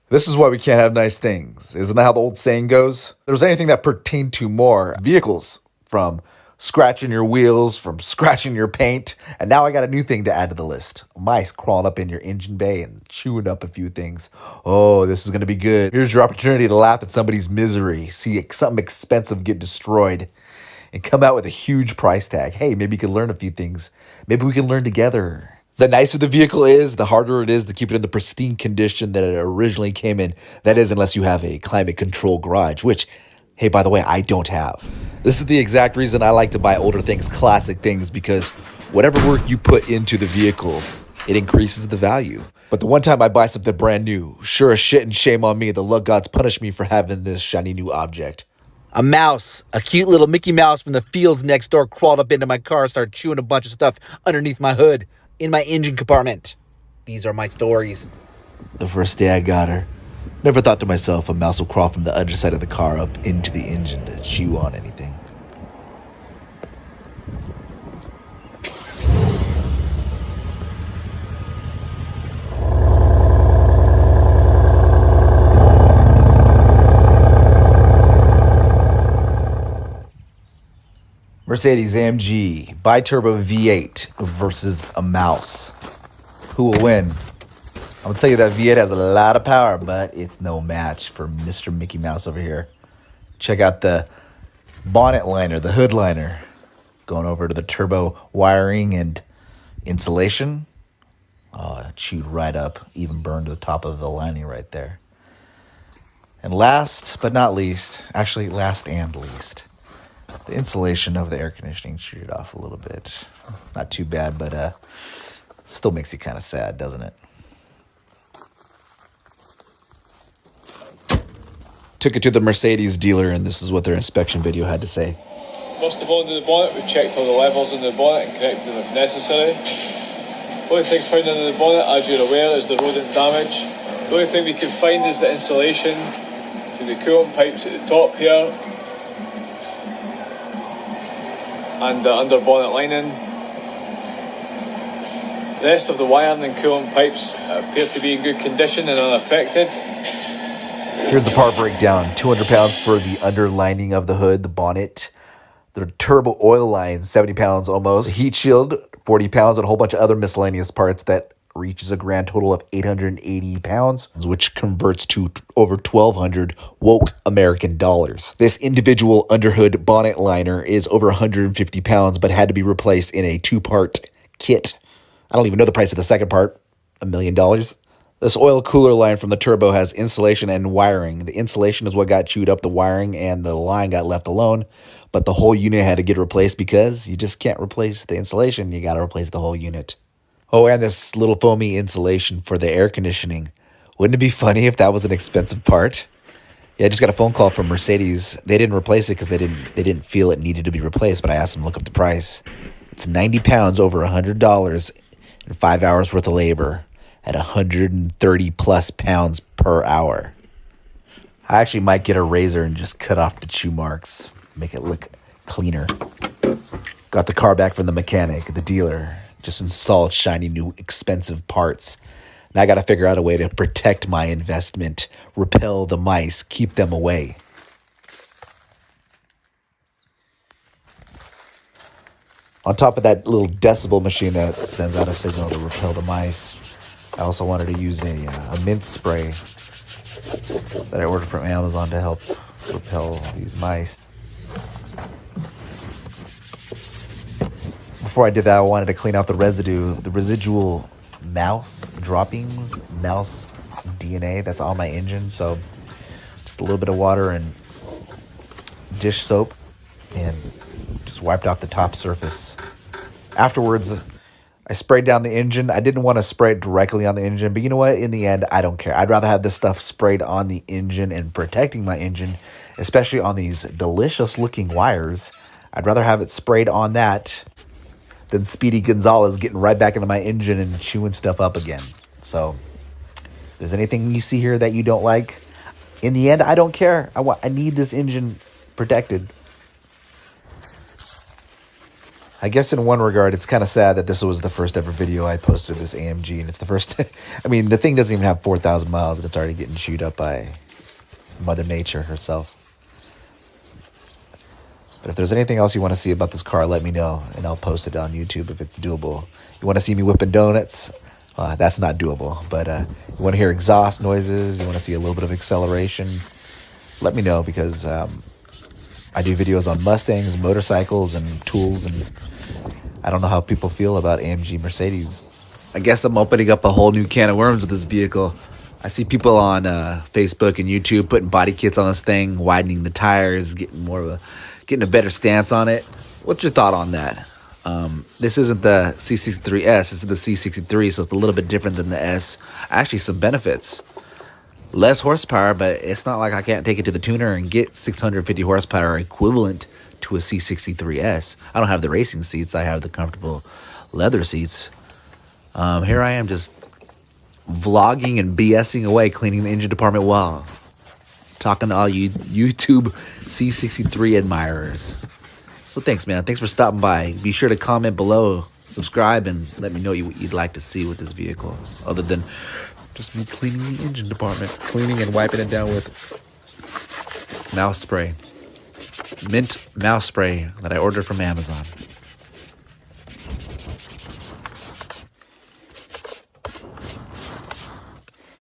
This is why we can't have nice things. Isn't that how the old saying goes? If there was anything that pertained to more vehicles, from scratching your wheels, from scratching your paint, and now I got a new thing to add to the list. Mice crawling up in your engine bay and chewing up a few things. Oh, this is going to be good. Here's your opportunity to laugh at somebody's misery, see something expensive get destroyed, and come out with a huge price tag. Hey, maybe you can learn a few things. Maybe we can learn together. The nicer the vehicle is, the harder it is to keep it in the pristine condition that it originally came in. That is, unless you have a climate control garage, which, hey, by the way, I don't have. This is the exact reason I like to buy older things, classic things, because whatever work you put into the vehicle, it increases the value. But the one time I buy something brand new, sure as shit and shame on me, the luck gods punish me for having this shiny new object. A mouse, a cute little Mickey Mouse from the fields next door, crawled up into my car, started chewing a bunch of stuff underneath my hood, in my engine compartment. These are my stories. The first day I got her, never thought to myself a mouse will crawl from the underside of the car up into the engine to chew on anything. Mercedes AMG bi-turbo V8 versus a mouse. Who will win? I'm going to tell you that V8 has a lot of power, but it's no match for Mr. Mickey Mouse over here. Check out the bonnet liner, the hood liner. Going over to the turbo wiring and insulation. Oh, it chewed right up, even burned to the top of the lining right there. And last but not least, actually last and least, the insulation of the air conditioning chewed off a little bit. Not too bad, but still makes you kind of sad, doesn't it? Took it to the Mercedes dealer, and this is what their inspection video had to say. First of all, under the bonnet, we checked all the levels in the bonnet and corrected them if necessary. The only things found under the bonnet, as you're aware, is the rodent damage. The only thing we can find is the insulation to the coolant pipes at the top here and the under bonnet lining. The rest of the wiring and coolant pipes appear to be in good condition and unaffected. Here's the part breakdown. 200 pounds for the underlining of the hood, the bonnet. The turbo oil line, 70 pounds almost. The heat shield, 40 pounds, and a whole bunch of other miscellaneous parts that reaches a grand total of 880 pounds, which converts to over 1,200 woke American dollars. This individual underhood bonnet liner is over 150 pounds, but had to be replaced in a two-part kit. I don't even know the price of the second part. $1 million. This oil cooler line from the turbo has insulation and wiring. The insulation is what got chewed up, the wiring and the line got left alone. But the whole unit had to get replaced because you just can't replace the insulation. You got to replace the whole unit. Oh, and this little foamy insulation for the air conditioning. Wouldn't it be funny if that was an expensive part? Yeah, I just got a phone call from Mercedes. They didn't replace it because they didn't feel it needed to be replaced, but I asked them to look up the price. It's 90 pounds, over $100, and 5 hours worth of labor at 130 plus pounds per hour. I actually might get a razor and just cut off the chew marks, make it look cleaner. Got the car back from the mechanic, the dealer. Just installed shiny new expensive parts. Now I got to figure out a way to protect my investment, repel the mice, keep them away. On top of that little decibel machine that sends out a signal to repel the mice, I also wanted to use a mint spray that I ordered from Amazon to help repel these mice. Before I did that, I wanted to clean out the residual mouse droppings, mouse DNA that's on my engine. So just a little bit of water and dish soap and just wiped off the top surface. Afterwards, I sprayed down the engine. I didn't want to spray it directly on the engine, but you know what? In the end, I don't care. I'd rather have this stuff sprayed on the engine and protecting my engine, especially on these delicious looking wires. I'd rather have it sprayed on that than Speedy Gonzalez getting right back into my engine and chewing stuff up again. So if there's anything you see here that you don't like, in the end, I don't care. I need this engine protected. I guess in one regard, it's kind of sad that this was the first ever video I posted of this AMG, and it's the first. I mean, the thing doesn't even have 4,000 miles, and it's already getting chewed up by Mother Nature herself. But if there's anything else you want to see about this car, let me know, and I'll post it on YouTube if it's doable. You want to see me whipping donuts? That's not doable. But you want to hear exhaust noises? You want to see a little bit of acceleration? Let me know, because I do videos on Mustangs, motorcycles, and tools, and I don't know how people feel about AMG Mercedes. I guess I'm opening up a whole new can of worms with this vehicle. I see people on Facebook and YouTube putting body kits on this thing, widening the tires, getting a better stance on it. What's your thought on that? This isn't the C63S, it's the C63, so it's a little bit different than the S. Actually, some benefits. Less horsepower, but it's not like I can't take it to the tuner and get 650 horsepower equivalent to a C63S. I don't have the racing seats. I have the comfortable leather seats. Here I am just vlogging and BSing away, cleaning the engine department well. Talking to all you YouTube C63 admirers. So thanks, man. Thanks for stopping by. Be sure to comment below, subscribe, and let me know what you'd like to see with this vehicle, other than just me cleaning the engine department, cleaning and wiping it down with mouse spray, mint mouse spray that I ordered from Amazon.